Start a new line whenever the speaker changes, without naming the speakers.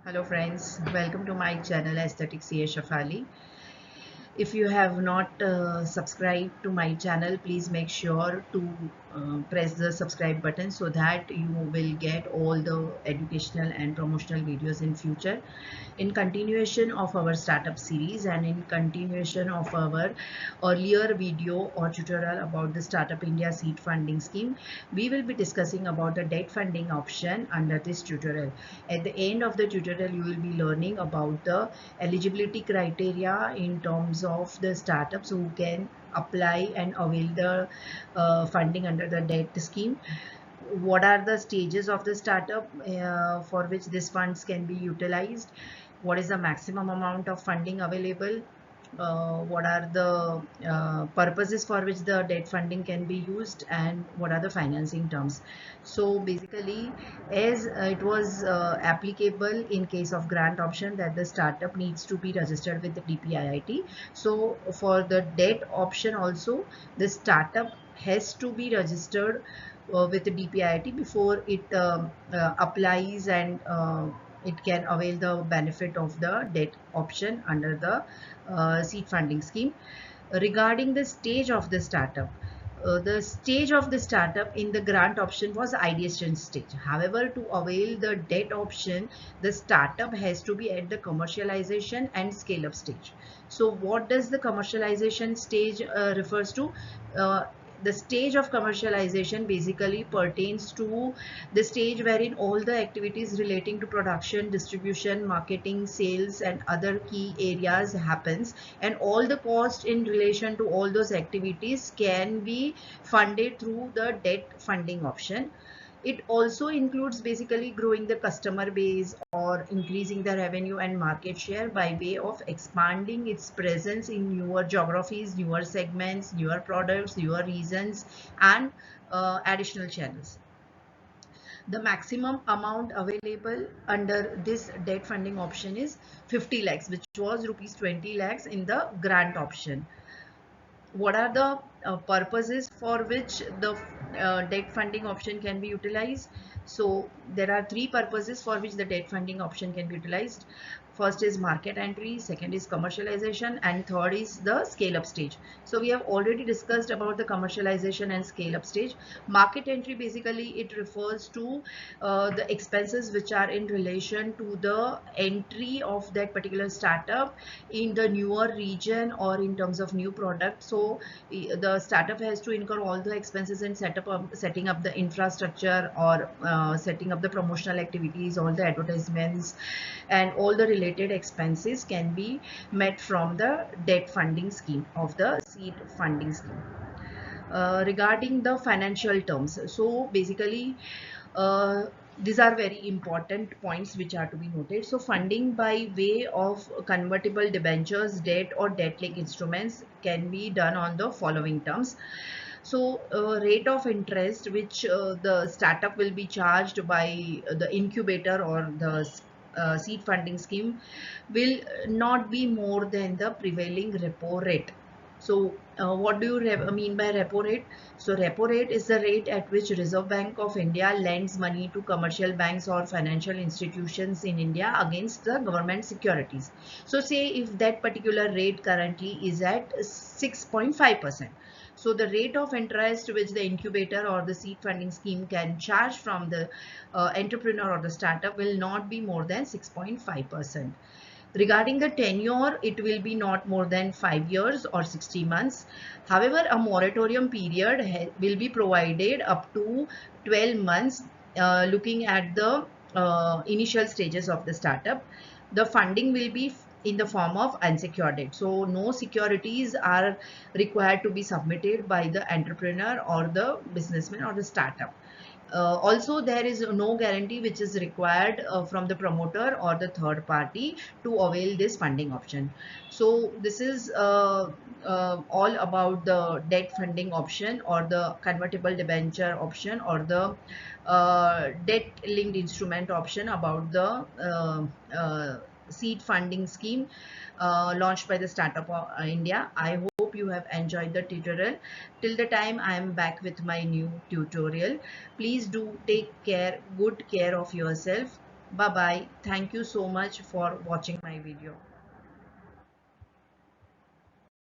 Hello friends, welcome to my channel Aesthetic CA Shefaali. If you have not subscribed to my channel, please make sure to press the subscribe button so that you will get all the educational and promotional videos in future. In continuation of our startup series and in continuation of our earlier video or tutorial about the Startup India seed funding scheme, we will be discussing about the debt funding option under this tutorial. At the end of the tutorial, you will be learning about the eligibility criteria in terms of the startups who can apply and avail the funding under the debt scheme. What are the stages of the startup for which these funds can be utilized? What is the maximum amount of funding available? What are the purposes for which the debt funding can be used, and what are the financing terms? So basically, as it was applicable in case of grant option that the startup needs to be registered with the DPIIT. So for the debt option also, the startup has to be registered with the DPIIT before it applies and it can avail the benefit of the debt option under the seed funding scheme. Regarding the stage of the startup, the stage of the startup in the grant option was ideation stage. However, to avail the debt option, the startup has to be at the commercialization and scale up stage. So what does the commercialization stage refers to? The stage of commercialization basically pertains to the stage wherein all the activities relating to production, distribution, marketing, sales and other key areas happens, and all the cost in relation to all those activities can be funded through the debt funding option. It also includes basically growing the customer base or increasing the revenue and market share by way of expanding its presence in newer geographies, newer segments, newer products, newer regions, and additional channels. The maximum amount available under this debt funding option is 50 lakhs, which was rupees 20 lakhs in the grant option. What are the purposes for which the debt funding option can be utilized? So there are three purposes for which the debt funding option can be utilized. First is market entry, second is commercialization, and third is the scale up stage. So we have already discussed about the commercialization and scale up stage. Market entry, basically it refers to the expenses which are in relation to the entry of that particular startup in the newer region or in terms of new product. So the startup has to incur all the expenses in setting up the infrastructure or setting up the promotional activities, all the advertisements and all the related expenses can be met from the debt funding scheme of the seed funding scheme. Regarding the financial terms, so basically these are very important points which are to be noted. So funding by way of convertible debentures, debt or debt-linked instruments can be done on the following terms. So rate of interest which the startup will be charged by the incubator or the seed funding scheme will not be more than the prevailing repo rate. So what do you mean by repo rate? So repo rate is the rate at which Reserve Bank of India lends money to commercial banks or financial institutions in India against the government securities. So say if that particular rate currently is at 6.5%. So the rate of interest which the incubator or the seed funding scheme can charge from the entrepreneur or the startup will not be more than 6.5%. Regarding the tenure, it will be not more than 5 years or 60 months. However, a moratorium period will be provided up to 12 months looking at the initial stages of the startup. The funding will be in the form of unsecured debt. So no securities are required to be submitted by the entrepreneur or the businessman or the startup. Also, there is no guarantee which is required from the promoter or the third party to avail this funding option. So this is all about the debt funding option or the convertible debenture option or the debt linked instrument option about the seed funding scheme launched by the Startup India. I hope you have enjoyed the tutorial. Till the time I am back with my new tutorial, please do take good care of yourself. Bye bye. Thank you so much for watching my video.